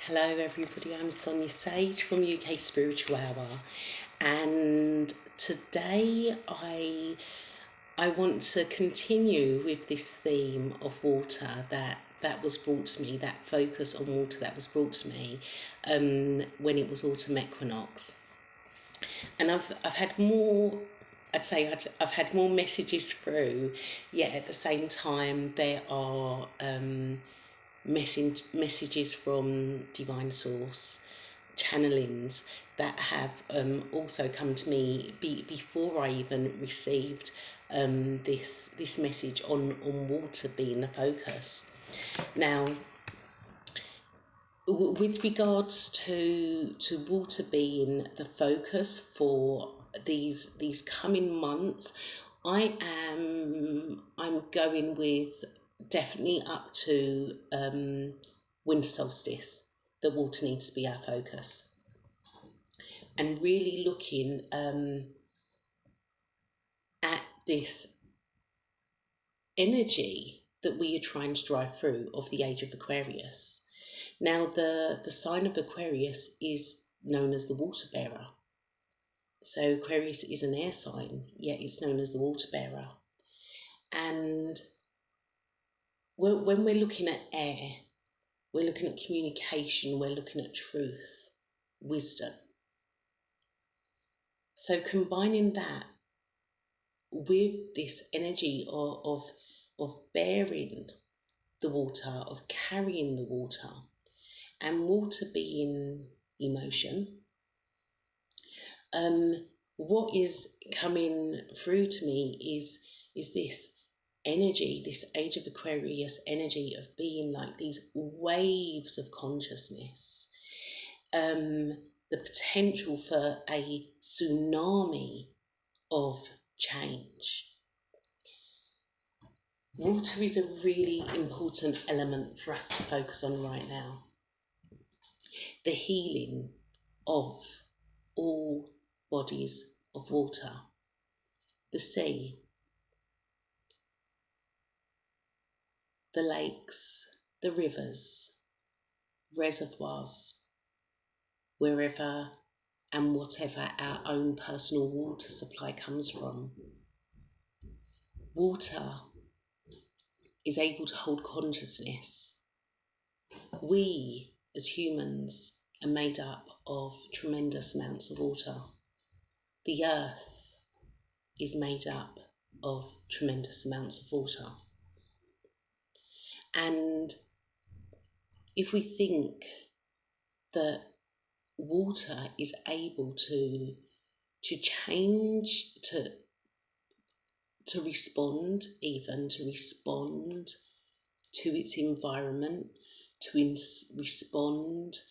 Hello everybody, I'm Sonia Sage from UK Spiritual Hour, and today I want to continue with this theme of water that was brought to me, that focus on water that was brought to me when it was autumn equinox. And I've had more, I've had more messages through, yet at the same time there are messages from divine source, channelings that have also come to me before I even received this message on water being the focus. Now, with regards to water being the focus for these coming months, I'm going with definitely up to winter solstice. The water needs to be our focus, and really looking at this energy that we are trying to drive through of the Age of Aquarius. Now, the sign of Aquarius is known as the water bearer. So Aquarius is an air sign, yet it's known as the water bearer. And when we're looking at air, we're looking at communication, we're looking at truth, wisdom. So combining that with this energy of bearing the water, of carrying the water, and water being emotion, what is coming through to me is this energy, this Age of Aquarius energy of being like these waves of consciousness, the potential for a tsunami of change. Water is a really important element for us to focus on right now. The healing of all bodies of water, the sea, the lakes, the rivers, reservoirs, wherever and whatever our own personal water supply comes from. Water is able to hold consciousness. We, as humans, are made up of tremendous amounts of water. The earth is made up of tremendous amounts of water. And if we think that water is able to change, to respond to its environment, to respond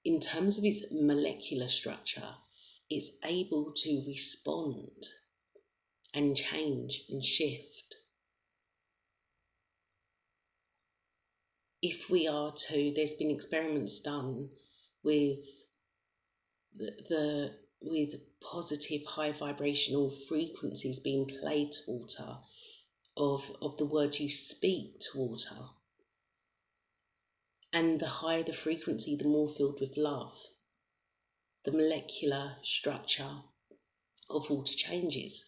in terms of its molecular structure, it's able to respond and change and shift. If we are to, there's been experiments done with with positive high vibrational frequencies being played to water, of the words you speak to water. And the higher the frequency, the more filled with love. The molecular structure of water changes.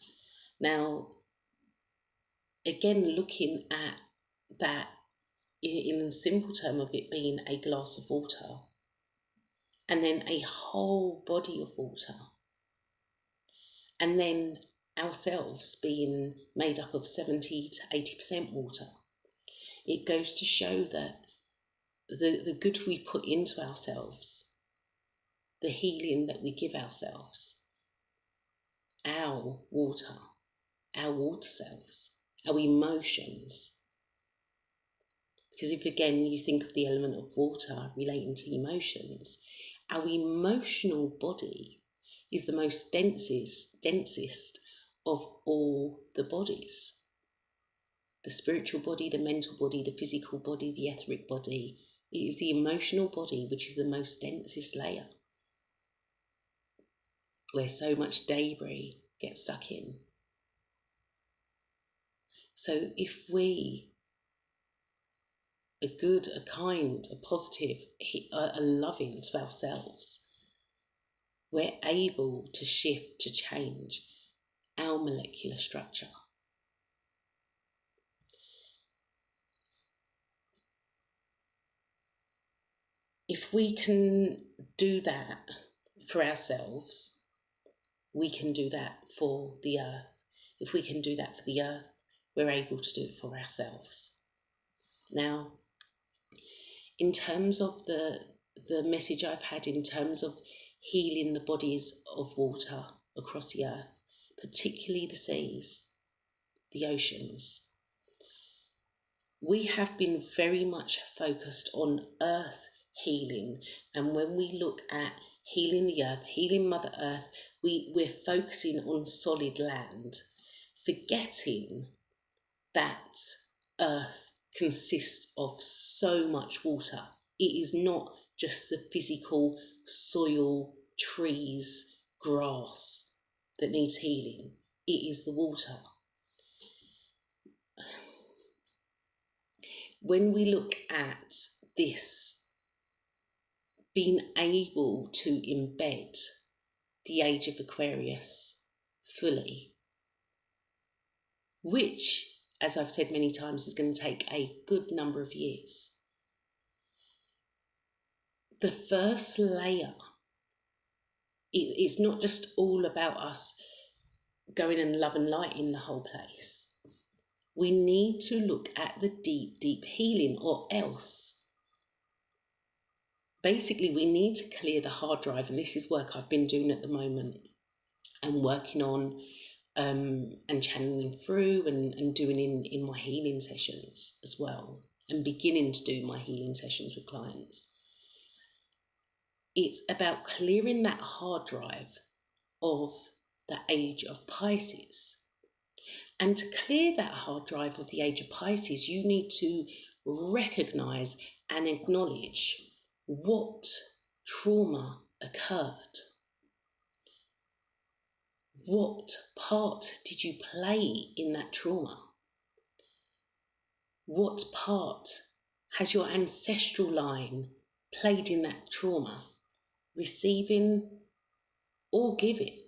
Now, again, looking at that in a simple term of it being a glass of water, and then a whole body of water, and then ourselves being made up of 70 to 80% water, it goes to show that the good we put into ourselves, the healing that we give ourselves, our water selves, our emotions. Because if again you think of the element of water relating to emotions, our emotional body is the most densest of all the bodies. The spiritual body, the mental body, the physical body, the etheric body. It is the emotional body which is the most densest layer, where so much debris gets stuck in. So if we a good, a kind, a positive, a loving to ourselves, we're able to shift, to change our molecular structure. If we can do that for ourselves, we can do that for the earth. If we can do that for the earth, we're able to do it for ourselves. Now, in terms of the message I've had in terms of healing the bodies of water across the earth, particularly the seas, the oceans, we have been very much focused on earth healing. And when we look at healing the earth, healing Mother Earth, we're focusing on solid land, forgetting that earth consists of so much water. It is not just the physical soil, trees, grass that needs healing. It is the water. When we look at this, being able to embed the Age of Aquarius fully, which, as I've said many times, is going to take a good number of years. The first layer, it's not just all about us going and love and light in the whole place. We need to look at the deep, deep healing, or else basically we need to clear the hard drive. And this is work I've been doing at the moment and working on and channeling through and doing in my healing sessions as well, and beginning to do my healing sessions with clients. It's about clearing that hard drive of the Age of Pisces. And to clear that hard drive of the Age of Pisces, you need to recognize and acknowledge what trauma occurred. What part did you play in that trauma? What part has your ancestral line played in that trauma, receiving or giving?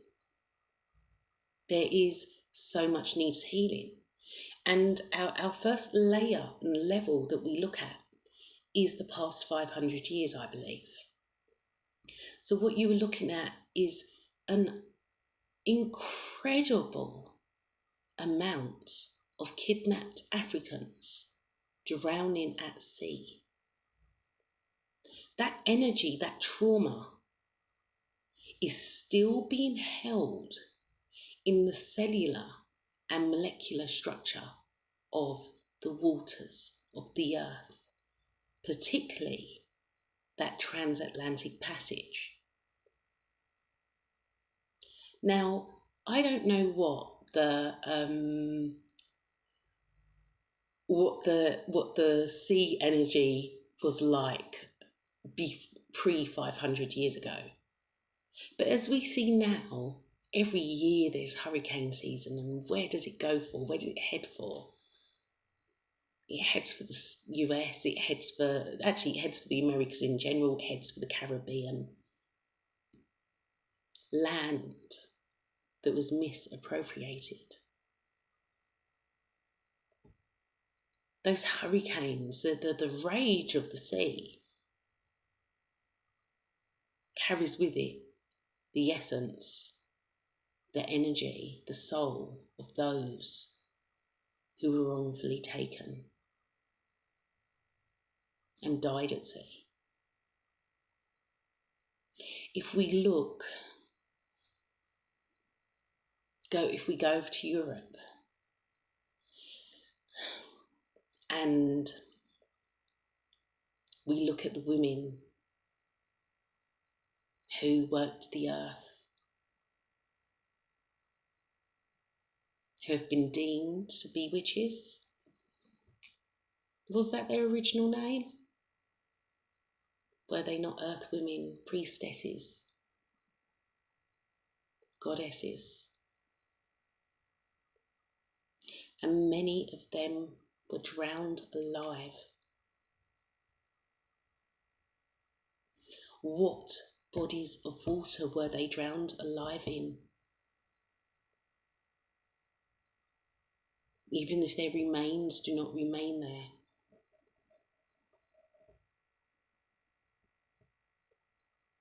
There is so much needs healing. And our first layer and level that we look at is the past 500 years, I believe. So what you were looking at is an incredible amount of kidnapped Africans drowning at sea. That energy, that trauma, is still being held in the cellular and molecular structure of the waters of the earth, particularly that transatlantic passage. Now, I don't know what the sea energy was like pre 500 years ago, but as we see now, every year there's hurricane season, and where does it go for? Where does it head for? It heads for the US, it heads for the Americas in general, it heads for the Caribbean. Land that was misappropriated. Those hurricanes, the rage of the sea carries with it the essence, the energy, the soul of those who were wrongfully taken and died at sea. If we go over to Europe and we look at the women who worked the earth, who have been deemed to be witches. Was that their original name? Were they not earth women, priestesses, goddesses? And many of them were drowned alive What bodies of water were they drowned alive in? Even if their remains do not remain there.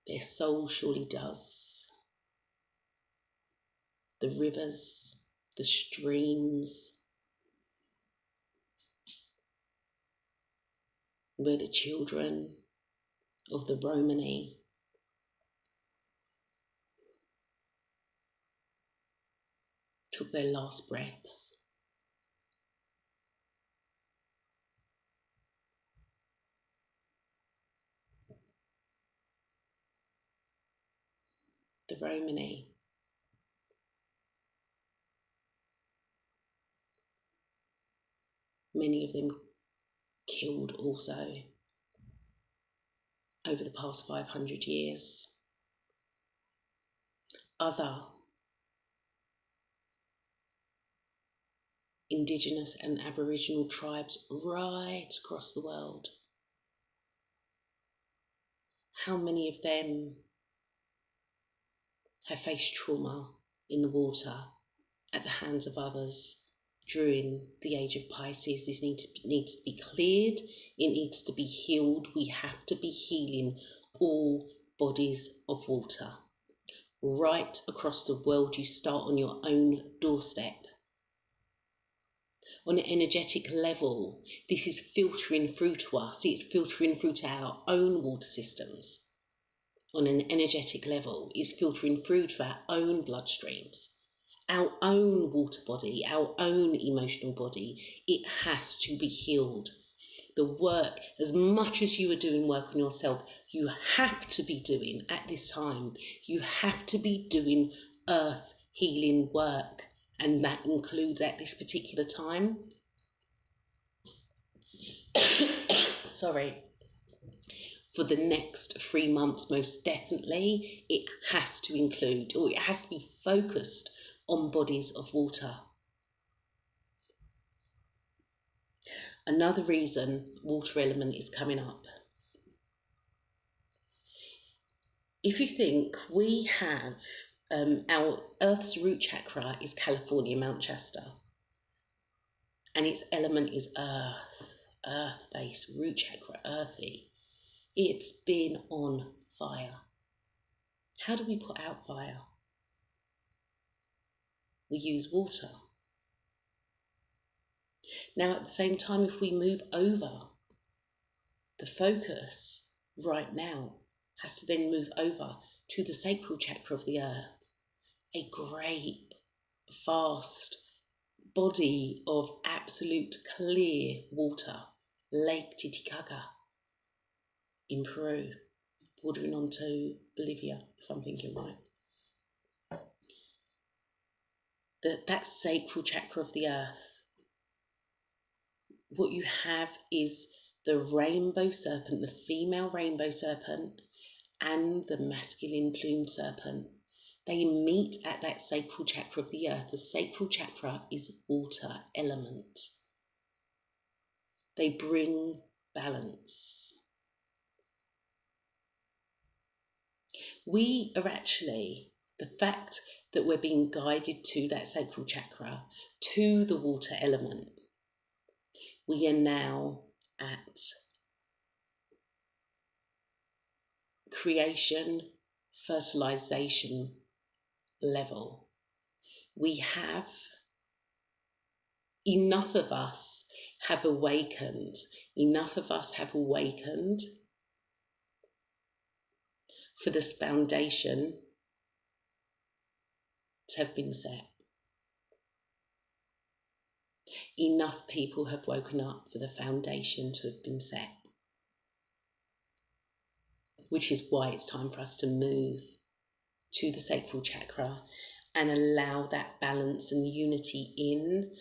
Their soul surely does. The rivers, the streams, where the children of the Romani took their last breaths. The Romani. Many of them killed also over the past 500 years. Other indigenous and aboriginal tribes right across the world. How many of them have faced trauma in the water at the hands of others during the age of Pisces? This needs to be cleared, it needs to be healed. We have to be healing all bodies of water. Right across the world, you start on your own doorstep. On an energetic level, this is filtering through to us. It's filtering through to our own water systems. On an energetic level, it's filtering through to our own bloodstreams, our own water body, our own emotional body. It has to be healed. The work, as much as you are doing work on yourself, you have to be doing at this time. You have to be doing earth healing work. And that includes at this particular time, for the next 3 months, most definitely, it has to include, or it has to be focused on bodies of water. Another reason water element is coming up. If you think we have, our Earth's root chakra is California, Mount Shasta, and its element is earth-based, root chakra, earthy. It's been on fire. How do we put out fire? We use water. Now, at the same time, if we move over, the focus right now has to then move over to the sacral chakra of the earth, a great, vast body of absolute clear water, Lake Titicaca in Peru, bordering onto Bolivia, if I'm thinking right. That sacral chakra of the earth, what you have is the rainbow serpent, the female rainbow serpent, and the masculine plumed serpent. They meet at that sacral chakra of the earth. The sacral chakra is water element. They bring balance. We are actually, the fact that we're being guided to that sacral chakra, to the water element, we are now at creation, fertilization level. We have, enough of us have awakened for this foundation to have been set. Enough people have woken up for the foundation to have been set, which is why it's time for us to move to the sacral chakra and allow that balance and unity in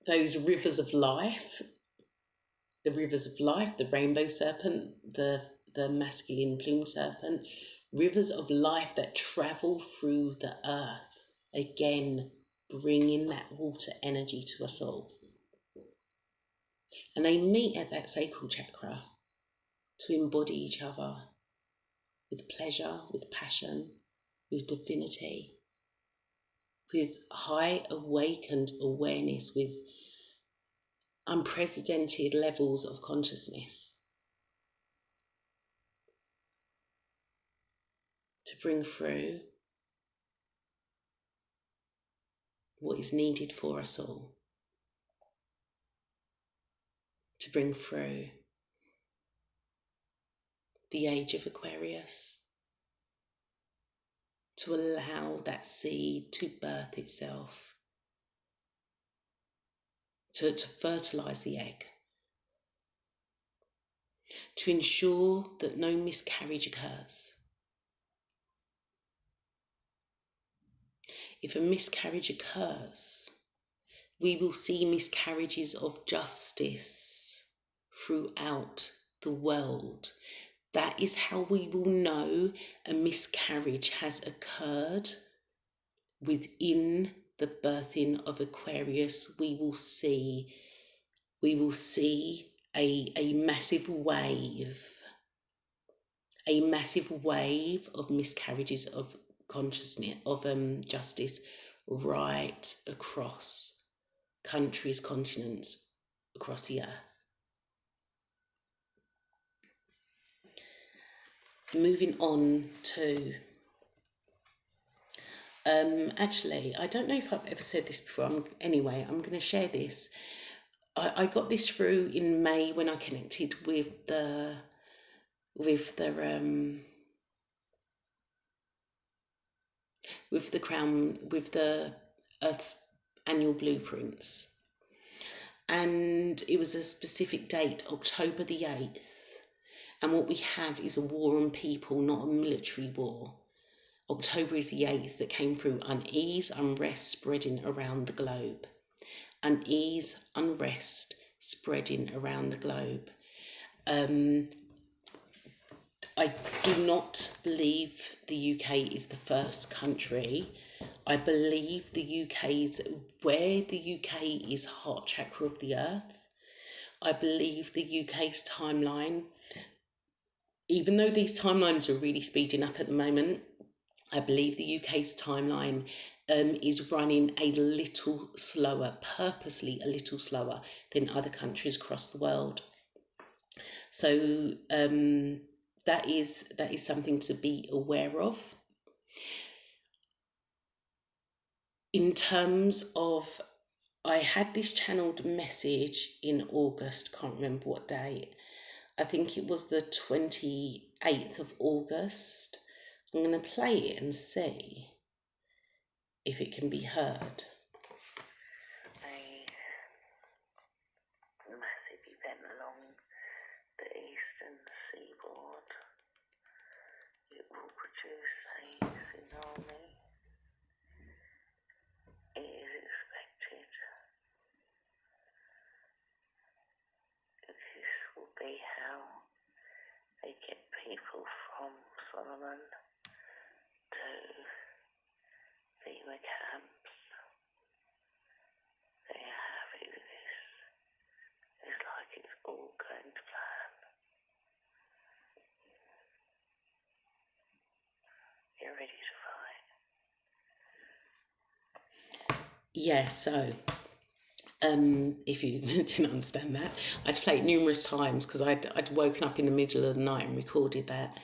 those rivers of life, the rainbow serpent, the masculine plumed serpent, rivers of life that travel through the earth, again bringing that water energy to us all. And they meet at that sacral chakra. to embody each other with pleasure, with passion, with divinity, with high awakened awareness, with unprecedented levels of consciousness, to bring through what is needed for us all, to bring through the age of Aquarius, to allow that seed to birth itself, to fertilize the egg, to ensure that no miscarriage occurs. If a miscarriage occurs, we will see miscarriages of justice throughout the world. That is how we will know a miscarriage has occurred within the birthing of Aquarius. We will see a massive wave of miscarriages of consciousness, of justice, right across countries, continents, across the earth. Moving on to, actually, I don't know if I've ever said this before. I'm going to share this. I got this through in May when I connected with the Earth annual blueprints, and it was a specific date, October the 8th. And what we have is a war on people, not a military war. October is the 8th that came through unease, unrest spreading around the globe. Unease, unrest spreading around the globe. I do not believe the UK is the first country. I believe the UK is where the UK is heart chakra of the earth. I believe the UK's timeline, even though these timelines are really speeding up at the moment, I believe the UK's timeline is running a little slower, purposely a little slower than other countries across the world. So that is something to be aware of. In terms of, I had this channeled message in August, can't remember what date. I think it was the 28th of August. I'm going to play it and see if it can be heard. A massive event along the eastern seaboard. It will produce a tsunami. It is expected. This will be how they get people from Solomon to FEMA camps. They have it with this. It's like it's all going to plan. Get ready to fight. Yeah, so if you didn't understand that, I had to play it numerous times because I'd woken up in the middle of the night and recorded that.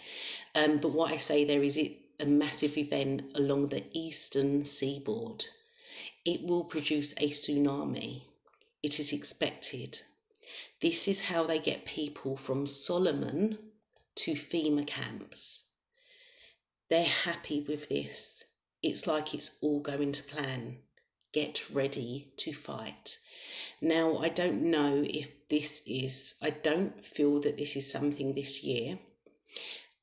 But what I say there is a massive event along the eastern seaboard. It will produce a tsunami. It is expected. This is how they get people from Solomon to FEMA camps. They're happy with this. It's like it's all going to plan. Get ready to fight. Now, I don't know if I don't feel that this is something this year.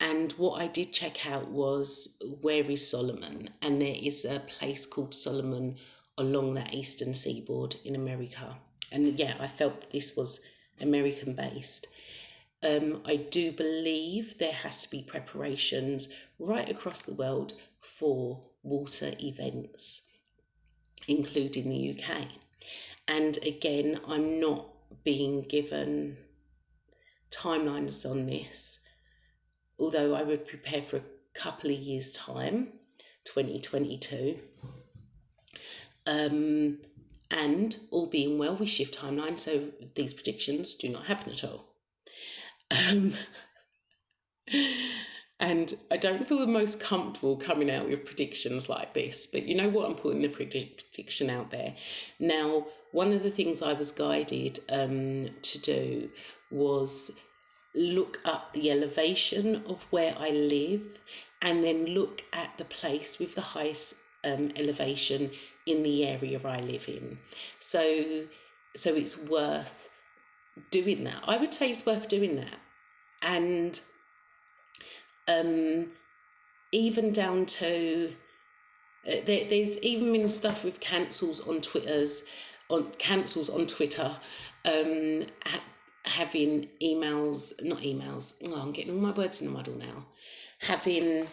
And what I did check out was, where is Solomon? And there is a place called Solomon along that eastern seaboard in America. And yeah, I felt that this was American based. I do believe there has to be preparations right across the world for water events, including the UK. And again, I'm not being given timelines on this, although I would prepare for a couple of years' time, 2022. And all being well, we shift timelines, so these predictions do not happen at all. And I don't feel the most comfortable coming out with predictions like this, but you know what? I'm putting the prediction out there. Now, one of the things I was guided to do was look up the elevation of where I live and then look at the place with the highest elevation in the area I live in. So it's worth doing that. I would say it's worth doing that. And even down to there's even been stuff with cancels on Twitter, having I'm getting all my words in a muddle now, having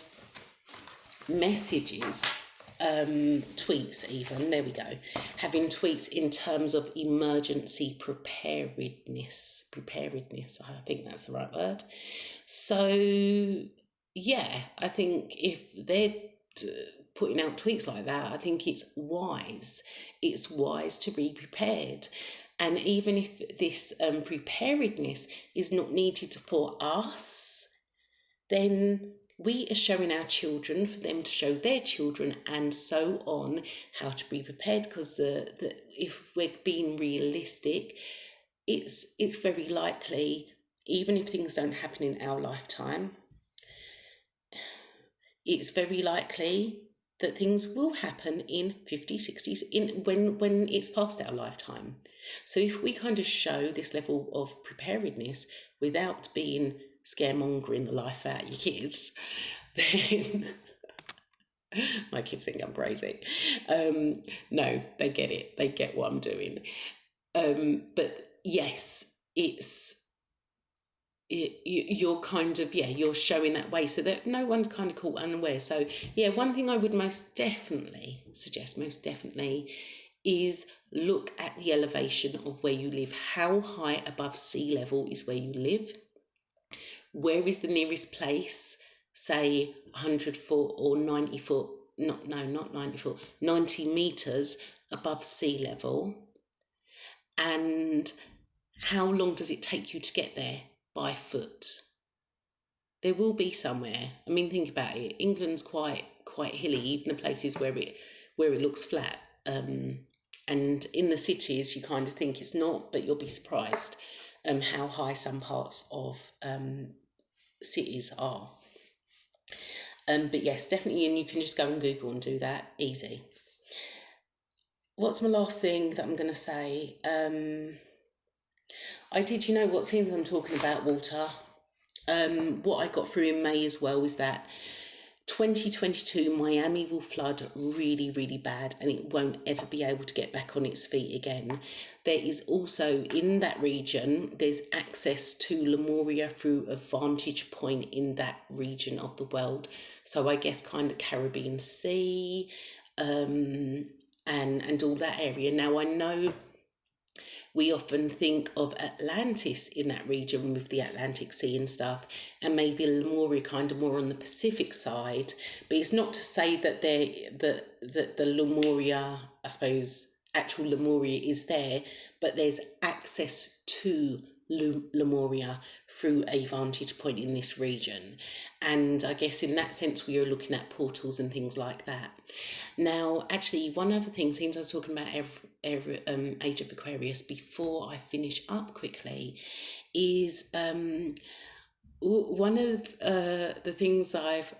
messages, tweets even, there we go, having tweets in terms of emergency preparedness, I think that's the right word. So yeah, I think if they're putting out tweets like that, I think it's wise to be prepared. And even if this preparedness is not needed for us, then we are showing our children for them to show their children, and so on, how to be prepared. Because if we're being realistic, it's very likely, even if things don't happen in our lifetime, it's very likely that things will happen in 50s, 60s, when it's past our lifetime. So if we kind of show this level of preparedness without being scaremongering the life out of your kids, then my kids think I'm crazy. No, they get it. They get what I'm doing. But yes, you're kind of, you're showing that way so that no one's kind of caught unaware. So yeah, one thing I would most definitely suggest, is look at the elevation of where you live. How high above sea level is where you live? Where is the nearest place, say 100 foot or 90 foot, not 90 foot, 90 meters above sea level? And how long does it take you to get there by foot? There will be somewhere. I mean, think about it. England's quite hilly, even the places where it looks flat. And in the cities, you kind of think it's not, but you'll be surprised how high some parts of cities are. But yes, definitely, and you can just go and Google and do that, easy. What's my last thing that I'm going to say? I did, you know what, since I'm talking about water, what I got through in May as well is that 2022 Miami will flood really, really bad, and it won't ever be able to get back on its feet again. There is also, in that region, there's access to Lemuria through a vantage point in that region of the world. So I guess kind of Caribbean Sea, and all that area. Now, I know we often think of Atlantis in that region with the Atlantic Sea and stuff, and maybe Lemuria kind of more on the Pacific side. But it's not to say that the Lemuria, I suppose, actual Lemuria is there, but there's access to Lemuria through a vantage point in this region. And I guess in that sense, we are looking at portals and things like that. Now, actually, one other thing, since I was talking about Age of Aquarius, before I finish up quickly, is one of the things I've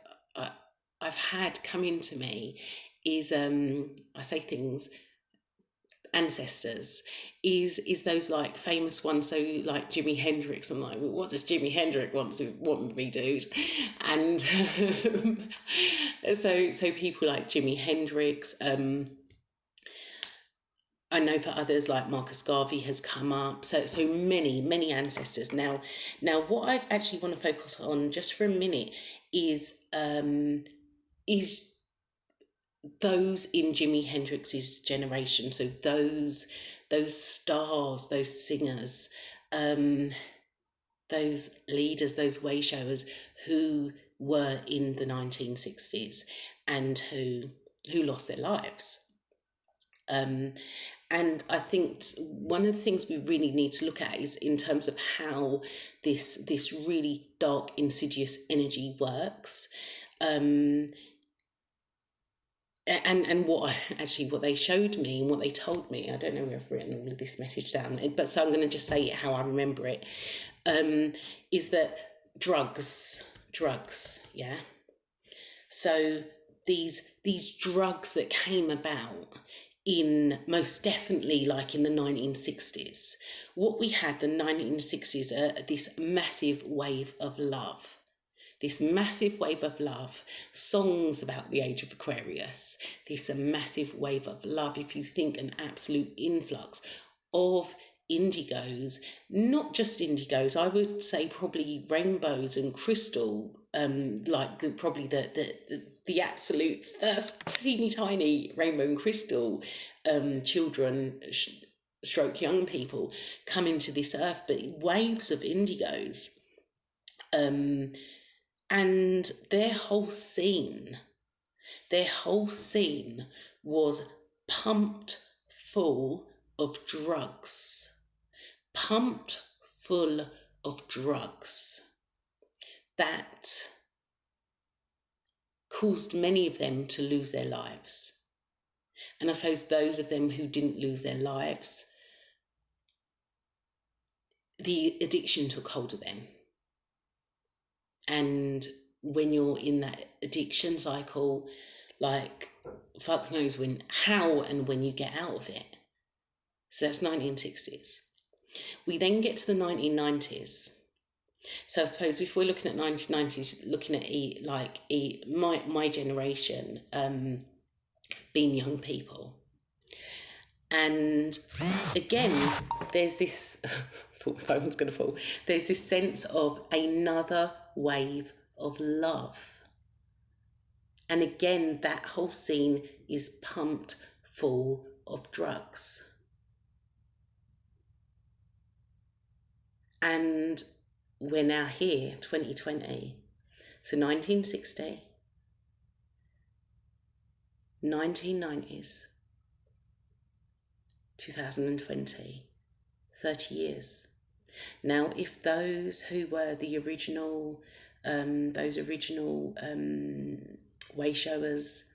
had come into me is I say things, ancestors, is those like famous ones. So like Jimi Hendrix, I'm like, well, what does Jimi Hendrix want me, dude? And so people like Jimi Hendrix, I know for others like Marcus Garvey has come up. So many ancestors. Now what I actually want to focus on just for a minute is those in Jimi Hendrix's generation. So those stars, those singers, those leaders, those way showers who were in the 1960s and who lost their lives. And I think one of the things we really need to look at is in terms of how this really dark, insidious energy works. And what they showed me and what they told me, I don't know if I've written all of this message down, but so I'm going to just say it how I remember it, is that drugs, yeah. So these drugs that came about in most definitely like in the 1960s, what we had the 1960s this massive wave of love. This massive wave of love, songs about the Age of Aquarius, this massive wave of love. If you think an absolute influx of indigos, not just indigos, I would say probably rainbows and crystal, probably the absolute first teeny tiny rainbow and crystal children stroke young people come into this earth, but waves of indigos. And their whole scene was pumped full of drugs. Pumped full of drugs that caused many of them to lose their lives. And I suppose those of them who didn't lose their lives, the addiction took hold of them. And when you're in that addiction cycle, like, fuck knows how and when you get out of it. So that's 1960s. We then get to the 1990s. So I suppose if we're looking at 1990s, looking at my generation, being young people. And again, there's this, I thought my phone was going to fall, there's this sense of another wave of love. And again, that whole scene is pumped full of drugs. And we're now here, 2020. So 1960, 1990s, 2020, 30 years. Now, if those who were the original, way showers,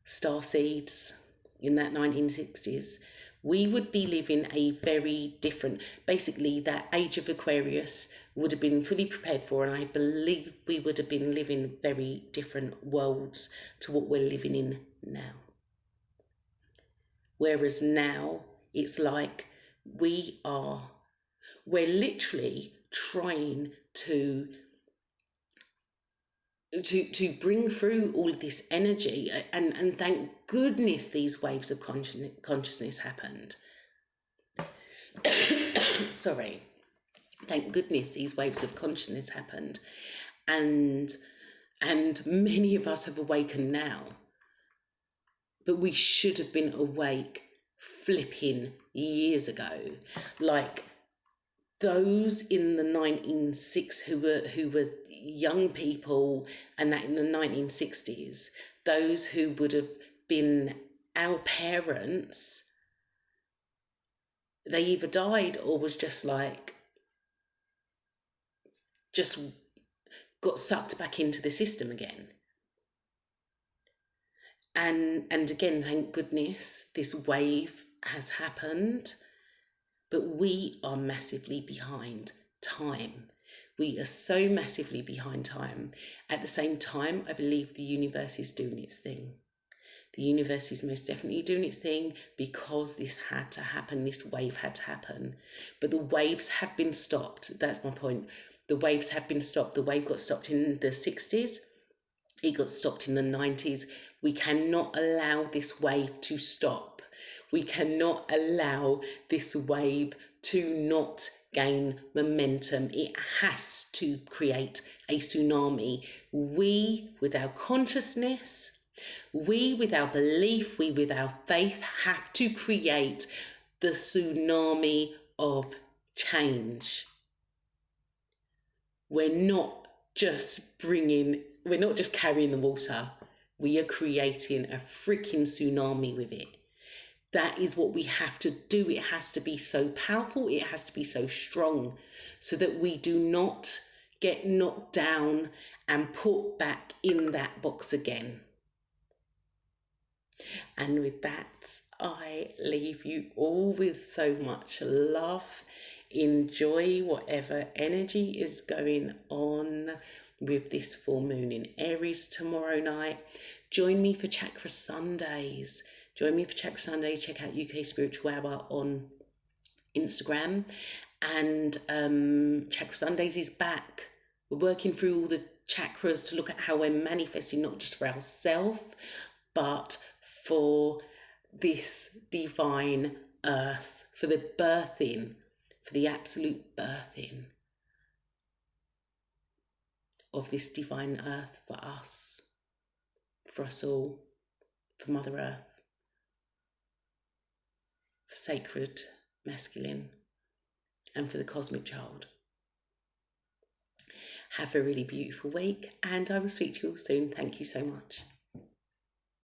starseeds in that 1960s, we would be living a very different, basically that Age of Aquarius would have been fully prepared for, and I believe we would have been living very different worlds to what we're living in now. Whereas now it's like we're literally trying to bring through all of this energy, and thank goodness these waves of consciousness happened. Sorry. Thank goodness these waves of consciousness happened, and many of us have awakened now. But we should have been awake flipping years ago. Like those in the 1960s who were young people, and that in the 1960s, those who would have been our parents, they either died or was just got sucked back into the system again. And again, thank goodness this wave has happened, but we are massively behind time. We are so massively behind time. At the same time, I believe the universe is doing its thing. The universe is most definitely doing its thing because this had to happen, this wave had to happen. But the waves have been stopped. That's my point. The waves have been stopped. The wave got stopped in the 60s. It got stopped in the 90s. We cannot allow this wave to stop. We cannot allow this wave to not gain momentum. It has to create a tsunami. We, with our consciousness, we, with our belief, we, with our faith, have to create the tsunami of change. we're not just carrying the water, we are creating a freaking tsunami with it. That is what we have to do. It has to be so powerful, it has to be so strong, so that we do not get knocked down and put back in that box again. And with that, I leave you all with so much love. Enjoy whatever energy is going on with this full moon in Aries tomorrow night. Join me for Chakra Sundays. Check out UK Spiritual Hour on Instagram. And Chakra Sundays is back. We're working through all the chakras to look at how we're manifesting, not just for ourselves, but for this divine earth, for the birthing, for the absolute birthing of this divine earth for us all, for Mother Earth, for sacred masculine, and for the cosmic child. Have a really beautiful week, and I will speak to you all soon. Thank you so much.